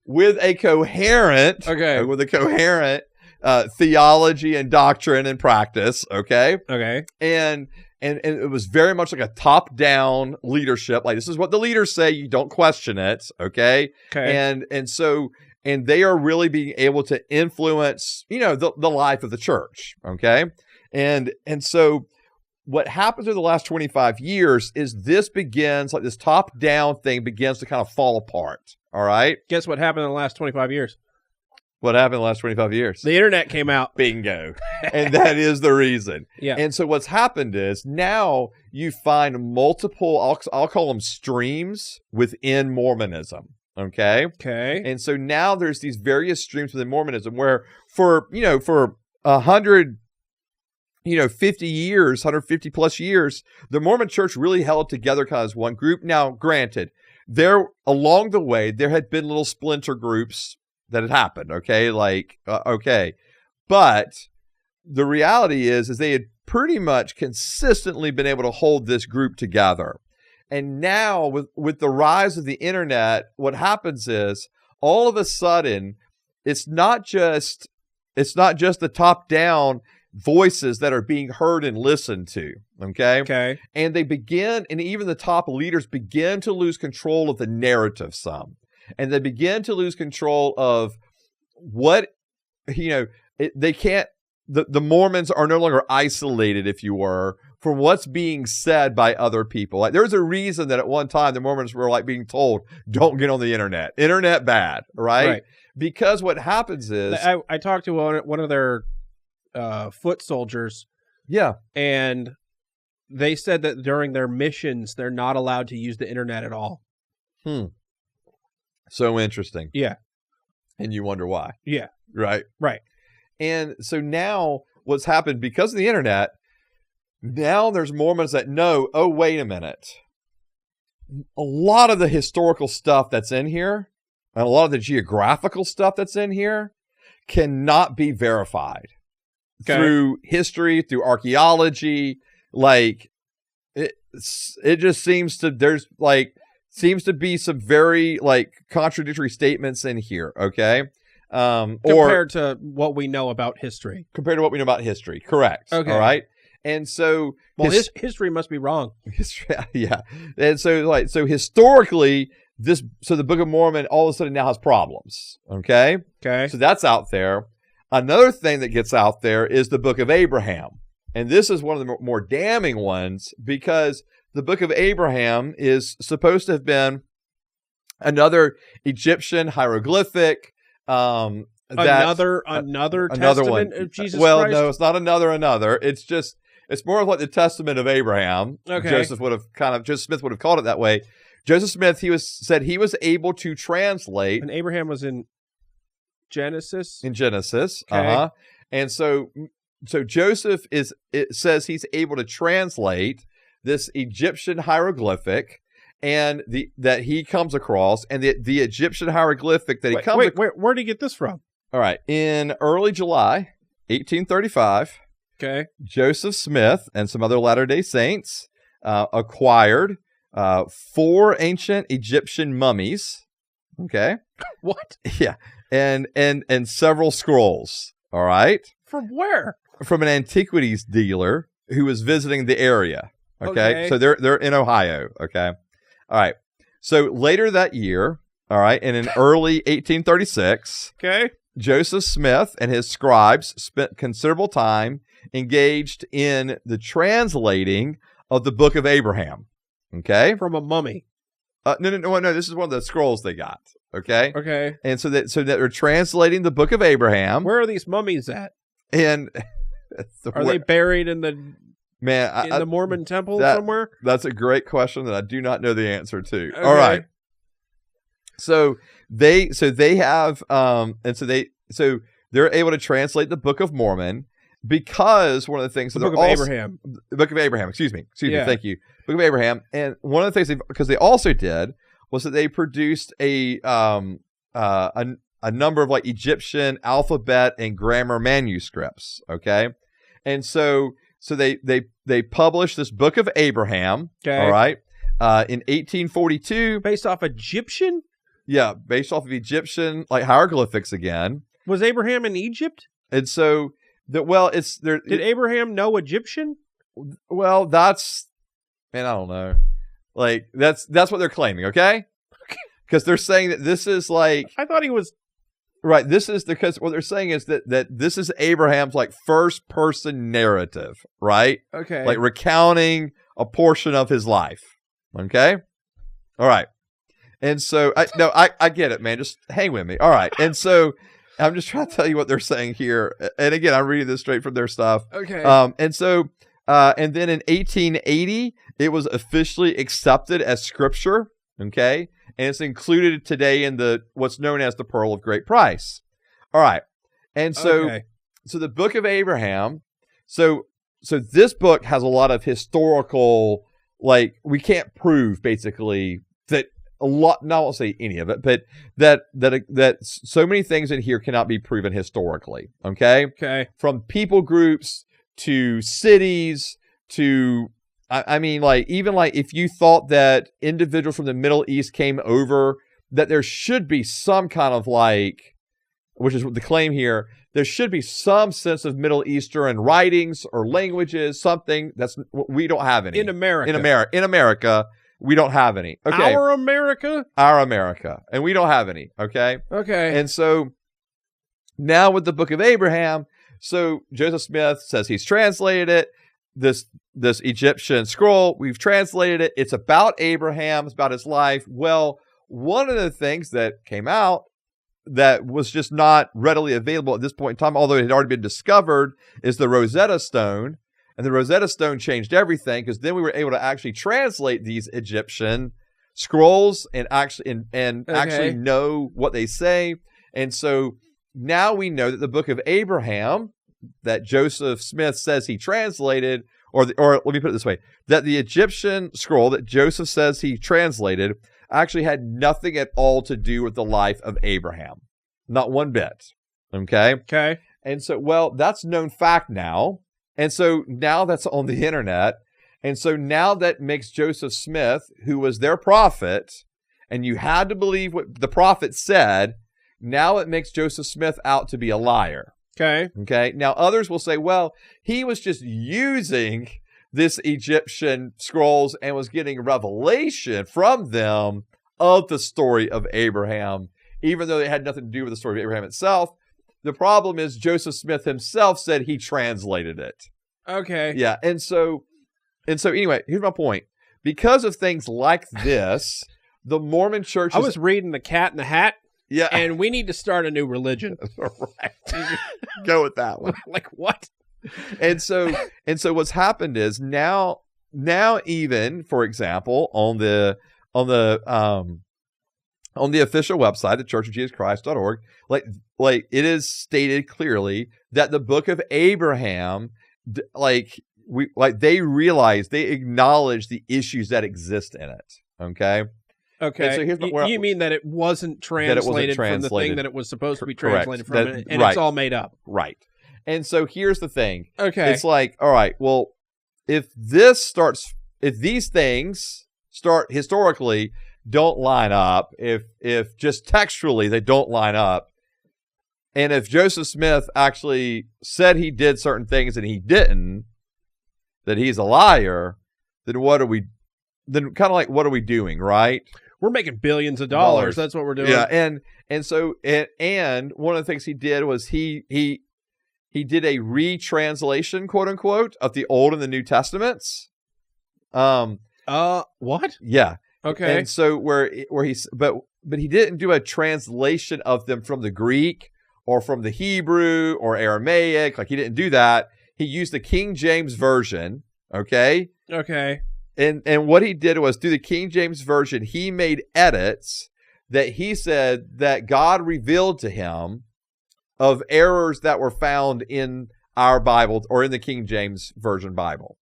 with a coherent theology and doctrine and practice, okay? Okay. And it was very much like a top-down leadership. Like, this is what the leaders say, you don't question it, okay? Okay. And they are really being able to influence, the life of the church, okay? And so what happens in the last 25 years is this top-down thing begins to kind of fall apart, all right? Guess what happened in the last 25 years? What happened in the last 25 years? The internet came out. Bingo. And that is the reason. Yeah. And so what's happened is now you find multiple, I'll call them streams within Mormonism, okay? Okay. And so now there's these various streams within Mormonism where for 150 years, 150 plus years, the Mormon Church really held together kind of as one group. Now, granted, along the way, there had been little splinter groups that had happened, okay? But the reality is they had pretty much consistently been able to hold this group together. And now with the rise of the internet, what happens is all of a sudden, it's not just the top-down voices that are being heard and listened to, okay? Okay. And even the top leaders begin to lose control of the narrative some. And they begin to lose control of what, they can't, the Mormons are no longer isolated, if you were, from what's being said by other people. Like, there's a reason that at one time the Mormons were like being told, don't get on the internet. Internet bad, right? Because what happens is... I talked to one of their foot soldiers. Yeah. And they said that during their missions, they're not allowed to use the internet at all. So interesting. Yeah. And you wonder why. Yeah. Right? Right. And so now what's happened because of the internet, now there's Mormons that know, oh, wait a minute. A lot of the historical stuff that's in here and a lot of the geographical stuff that's in here cannot be verified through history, through archaeology. Like, it just seems to be some very contradictory statements in here. Okay. Compared to what we know about history. Correct. Okay. All right. And so, history must be wrong. History, yeah. And so historically, the Book of Mormon all of a sudden now has problems. Okay. Okay. So that's out there. Another thing that gets out there is the Book of Abraham. And this is one of the more damning ones because the Book of Abraham is supposed to have been another Egyptian hieroglyphic. Another testament one of Jesus Well, Christ? no, it's not another. It's more of like the Testament of Abraham. Okay. Joseph Smith would have called it that way. Joseph Smith, said he was able to translate. And Abraham was in Genesis? In Genesis. Okay. And so Joseph it says he's able to translate this Egyptian hieroglyphic and that he comes across, and the Egyptian hieroglyphic that he comes across. Where did he get this from? All right. In early July 1835, okay, Joseph Smith and some other Latter-day Saints acquired 4 ancient Egyptian mummies. Okay. What? Yeah. And several scrolls. All right. From where? From an antiquities dealer who was visiting the area. Okay. So they're in Ohio. Okay. All right. So later that year, all right, and in early 1836, okay, Joseph Smith and his scribes spent considerable time engaged in the translating of the Book of Abraham. Okay. From a mummy. No. This is one of the scrolls they got. Okay. Okay. And so that they're translating the Book of Abraham. Where are these mummies at? And are they buried in the the Mormon temple somewhere? That's a great question that I do not know the answer to. Okay. All right. So they have they're able to translate the Book of Mormon because one of the things the Book of Abraham. The Book of Abraham, excuse me, thank you. Book of Abraham. And one of the things because they also did was that they produced a number of like Egyptian alphabet and grammar manuscripts, okay? And so they published this Book of Abraham, all right, in 1842. Based off Egyptian? Yeah, based off of Egyptian, like hieroglyphics again. Was Abraham in Egypt? And so, it's there. Did Abraham know Egyptian? Well, I don't know. Like, that's what they're claiming, okay? Because they're saying that this is like... I thought he was... Right, because what they're saying is that this is Abraham's like first person narrative, right? Okay. Like recounting a portion of his life. Okay? All right. And so I get it, man. Just hang with me. All right. And so I'm just trying to tell you what they're saying here. And again, I'm reading this straight from their stuff. Okay. And then in 1880, it was officially accepted as scripture. Okay. And it's included today in what's known as the Pearl of Great Price. All right. And so the Book of Abraham, so this book has a lot of historical, like, we can't prove basically that a lot, no, I won't say any of it, but that so many things in here cannot be proven historically. Okay. Okay. From people groups to cities to, I mean, like, even like if you thought that individuals from the Middle East came over, that there should be some kind of like, which is the claim here, there should be some sense of Middle Eastern writings or languages, something we don't have any. In America, we don't have any. Okay. Our America. And we don't have any. Okay. Okay. And so now with the Book of Abraham, so Joseph Smith says he's translated it. This Egyptian scroll, we've translated it. It's about Abraham. It's about his life. Well, one of the things that came out that was just not readily available at this point in time, although it had already been discovered, is the Rosetta Stone. And the Rosetta Stone changed everything because then we were able to actually translate these Egyptian scrolls and actually know what they say. And so now we know that the Book of Abraham that Joseph Smith says he translated, or let me put it this way, that the Egyptian scroll that Joseph says he translated actually had nothing at all to do with the life of Abraham. Not one bit. Okay? Okay. And so, well, that's known fact now. And so now that's on the internet. And so now that makes Joseph Smith, who was their prophet, and you had to believe what the prophet said, now it makes Joseph Smith out to be a liar. Okay. Okay. Now others will say, well, he was just using this Egyptian scrolls and was getting revelation from them of the story of Abraham, even though they had nothing to do with the story of Abraham itself. The problem is Joseph Smith himself said he translated it. Okay. Yeah. And so anyway, here's my point. Because of things like this, the Mormon Church I was reading The Cat in the Hat. Yeah. And we need to start a new religion. Right. Go with that one. Like what? And so what's happened is now even, for example, on the on the official website, the churchofjesuschrist.org, like it is stated clearly that the Book of Abraham, they acknowledge the issues that exist in it. Okay. Okay. So here's you mean that it wasn't translated from the thing that it was supposed to be translated from, and it's all made up. Right. And so here's the thing. Okay. It's like, all right, well, if these things start historically don't line up, if just textually they don't line up, and if Joseph Smith actually said he did certain things and he didn't, that he's a liar, then what are we doing, right? We're making billions of dollars. That's what we're doing. Yeah, and so one of the things he did was he did a retranslation, quote unquote, of the Old and the New Testaments. What? Yeah. Okay. And so but he didn't do a translation of them from the Greek or from the Hebrew or Aramaic. Like, he didn't do that. He used the King James Version. Okay. Okay. And what he did was, through the King James Version, he made edits that he said that God revealed to him of errors that were found in our Bible or in the King James Version Bible.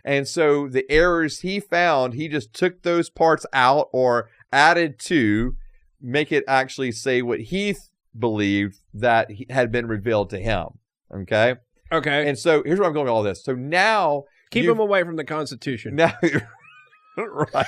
And so the errors he found, he just took those parts out or added to make it actually say what he believed that had been revealed to him. Okay? Okay. And so here's where I'm going with all this. So now... Keep him away from the Constitution. Now, right.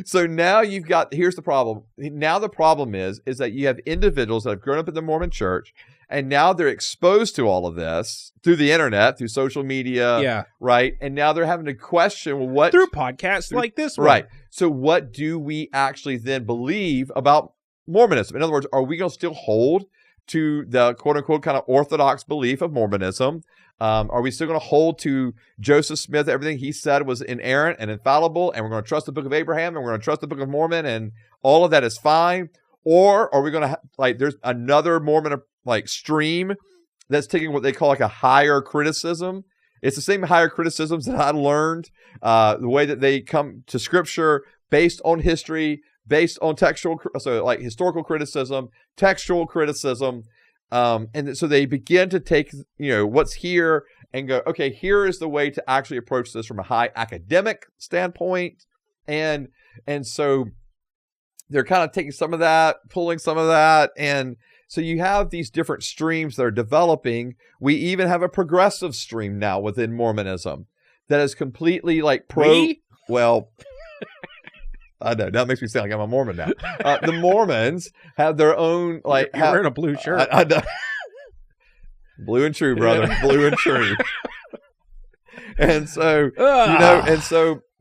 So now here's the problem. Now the problem is that you have individuals that have grown up in the Mormon Church, and now they're exposed to all of this through the internet, through social media. Yeah. Right. And now they're having to question through podcasts like this one. Right. So what do we actually then believe about Mormonism? In other words, are we going to still hold to the quote unquote kind of orthodox belief of Mormonism? Are we still going to hold to Joseph Smith? Everything he said was inerrant and infallible, and we're going to trust the Book of Abraham, and we're going to trust the Book of Mormon, and all of that is fine? Or are we going to there's another Mormon stream that's taking what they call a higher criticism? It's the same higher criticisms that I learned, the way that they come to Scripture based on history, based on historical criticism, textual criticism. And so they begin to take, what's here and go, okay, here is the way to actually approach this from a high academic standpoint. And so they're kind of taking some of that, pulling some of that. And so you have these different streams that are developing. We even have a progressive stream now within Mormonism that is completely well, I know, that makes me sound like I'm a Mormon now. The Mormons have their own, you're wearing a blue shirt. I know. Blue and true, brother. Blue and true. And so,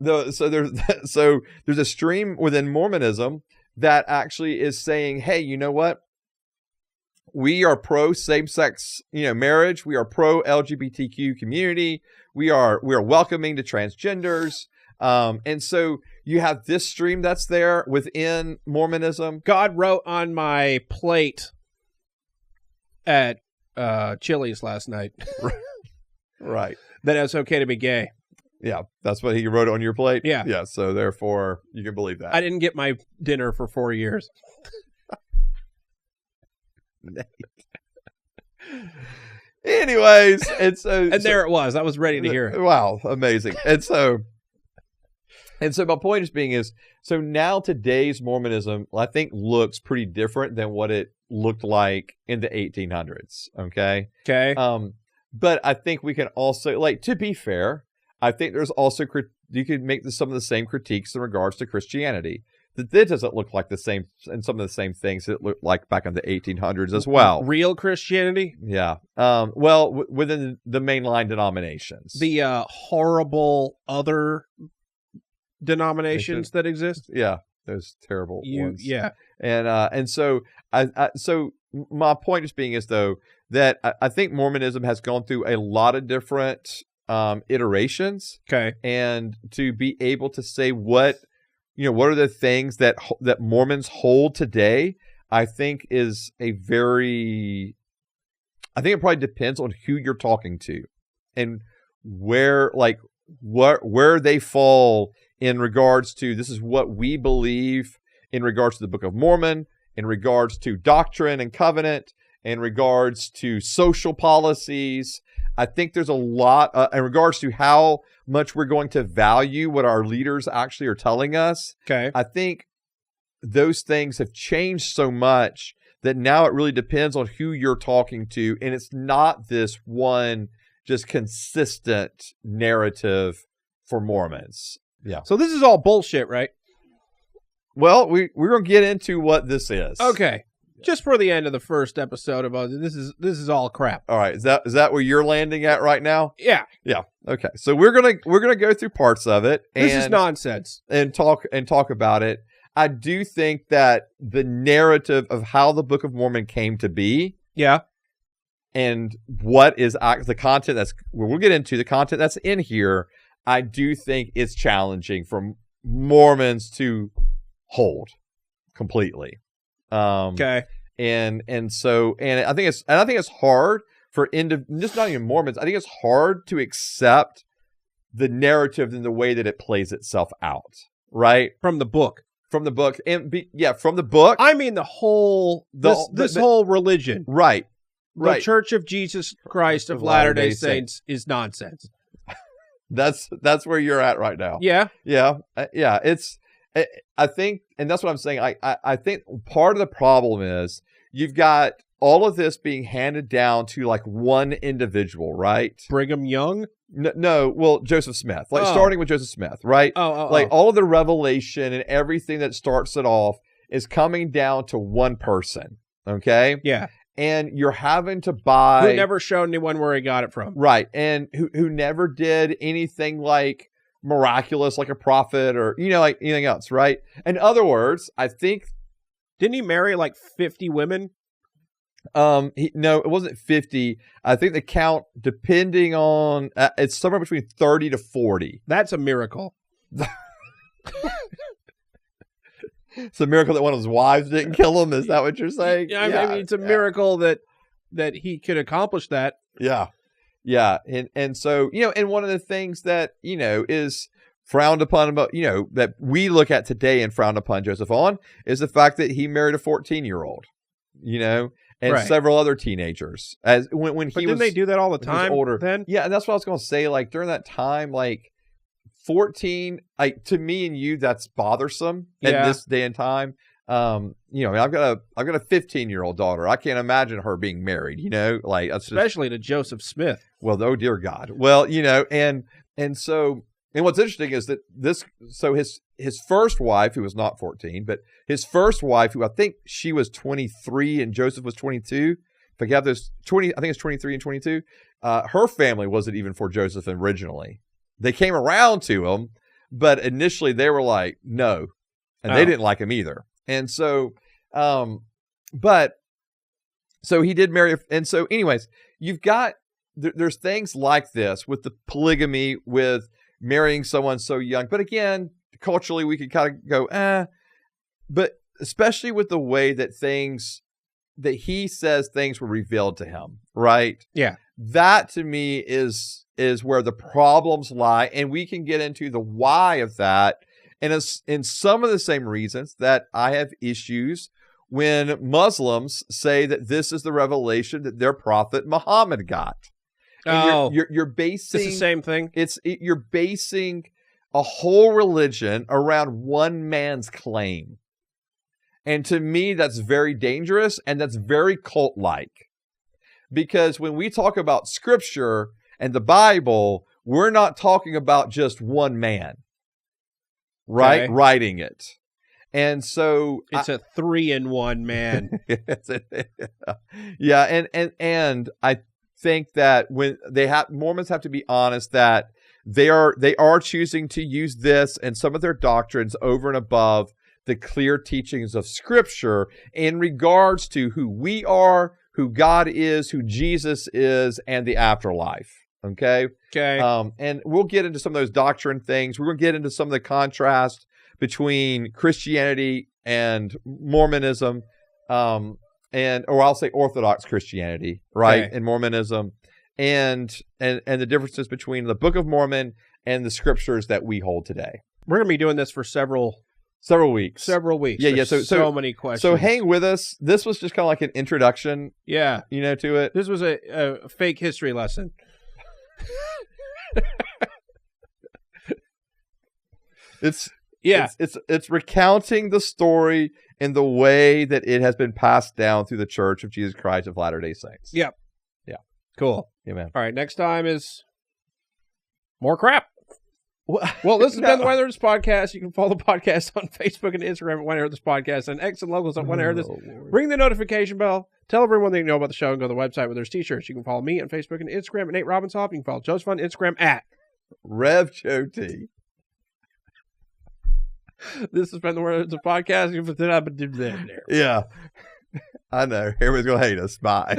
there's a stream within Mormonism that actually is saying, hey, you know what? We are pro same-sex, marriage. We are pro LGBTQ community. We are welcoming to transgenders. And so you have this stream that's there within Mormonism. God wrote on my plate at Chili's last night. Right. That it's okay to be gay. Yeah, that's what he wrote on your plate? Yeah. Yeah, so therefore you can believe that. I didn't get my dinner for 4 years. Anyways, there it was. I was ready to hear it. Wow, amazing. And so my point is so now today's Mormonism, I think, looks pretty different than what it looked like in the 1800s. Okay. But I think we can also, to be fair, I think there's also you could make some of the same critiques in regards to Christianity. That doesn't look like the same, and some of the same things it looked like back in the 1800s as well. Real Christianity? Yeah. Within the mainline denominations. The horrible other denominations that exist? Yeah. Those terrible ones. Yeah. And so my point is though that I think Mormonism has gone through a lot of different iterations. Okay. And to be able to say what are the things that Mormons hold today, I think is I think it probably depends on who you're talking to and where they fall in regards to, this is what we believe in regards to the Book of Mormon, in regards to doctrine and covenant, in regards to social policies. I think there's a lot in regards to how much we're going to value what our leaders actually are telling us. Okay. I think those things have changed so much that now it really depends on who you're talking to. And it's not this one just consistent narrative for Mormons. Yeah. So this is all bullshit, right? Well, we're going to get into what this is. Okay. Just for the end of the first episode of this is all crap. All right. Is that where you're landing at right now? Yeah. Yeah. Okay. So we're gonna go through parts of it. This is nonsense. And talk about it. I do think that the narrative of how the Book of Mormon came to be, yeah, and what is the content we'll get into the content that's in here. I do think it's challenging for Mormons to hold completely. Okay. And I think it's hard for just not even Mormons. I think it's hard to accept the narrative in the way that it plays itself out, right? From the book. From the book. From the book. I mean the whole this whole religion. Right. The Church of Jesus Christ of Latter-day Saints is nonsense. That's where you're at right now. Yeah. Yeah. Yeah. I think, and that's what I'm saying. I think part of the problem is you've got all of this being handed down to like one individual, right? Brigham Young? No, well, Joseph Smith. Starting with Joseph Smith, right? All of the revelation and everything that starts it off is coming down to one person, okay? Yeah. And you're having to buy... Who never showed anyone where he got it from. Right, and who never did anything like miraculous, like a prophet or, like anything else, right? In other words, I think... Didn't he marry like 50 women? No, it wasn't 50. I think the count, depending on, it's somewhere between 30 to 40. That's a miracle. It's a miracle that one of his wives didn't kill him. Is that what you're saying? Yeah, I mean, it's a miracle that he could accomplish that. Yeah. Yeah. And so, and one of the things that, is frowned upon about, that we look at today and frowned upon Joseph on is the fact that he married a 14-year-old, and several other teenagers. As when he didn't they do that all the time? Older. Then? Yeah, and that's what I was going to say. Like during that time, like 14, to me and you, that's bothersome in this day and time. I've got a 15-year-old daughter. I can't imagine her being married. Like especially to Joseph Smith. Well, oh dear God. Well, and what's interesting is that his first wife, who was not 14, but his first wife, who I think she was 23 and Joseph was 22. If I have those 20, I think it's 23 and 22. Her family wasn't even for Joseph originally. They came around to him, but initially they were like, no, and they didn't like him either. And so, so he did marry. And so anyways, you've got, there's things like this with the polygamy, with marrying someone so young. But again, culturally, we could kind of go, but especially with the way that he says things were revealed to him, right? Yeah. That to me is where the problems lie. And we can get into the why of that. And it's in some of the same reasons that I have issues when Muslims say that this is the revelation that their prophet Muhammad got. And you're basing... It's the same thing? You're basing a whole religion around one man's claim. And to me, that's very dangerous and that's very cult-like. Because when we talk about Scripture and the Bible, we're not talking about just one man, right? Okay. Writing it. And so... It's a 3-in-1 man. Yeah, and I think that when Mormons have to be honest that they are choosing to use this and some of their doctrines over and above the clear teachings of Scripture in regards to who we are, who God is, who Jesus is, and the afterlife. Okay. And we'll get into some of those doctrine things. We're going to get into some of the contrast between Christianity and Mormonism, or I'll say Orthodox Christianity, right, and Mormonism, and the differences between the Book of Mormon and the Scriptures that we hold today. We're going to be doing this for several Several weeks. Yeah. So many questions. So hang with us. This was just kind of like an introduction. Yeah. To it. This was a fake history lesson. It's recounting the story in the way that it has been passed down through the Church of Jesus Christ of Latter-day Saints. Yep. Yeah. Cool. Yeah, man. All right. Next time is more crap. Well, this has been the When I Heard This podcast. You can follow the podcast on Facebook and Instagram at When I Heard This podcast, and X and locals at When I Heard This. Ring the notification bell. Tell everyone they know about the show, and go to the website where there's t-shirts. You can follow me on Facebook and Instagram at Nate Robinshoff. You can follow Joseph on Instagram at Rev Choti. This has been the When I Heard This podcast. Yeah. I know. Everybody's going to hate us. Bye.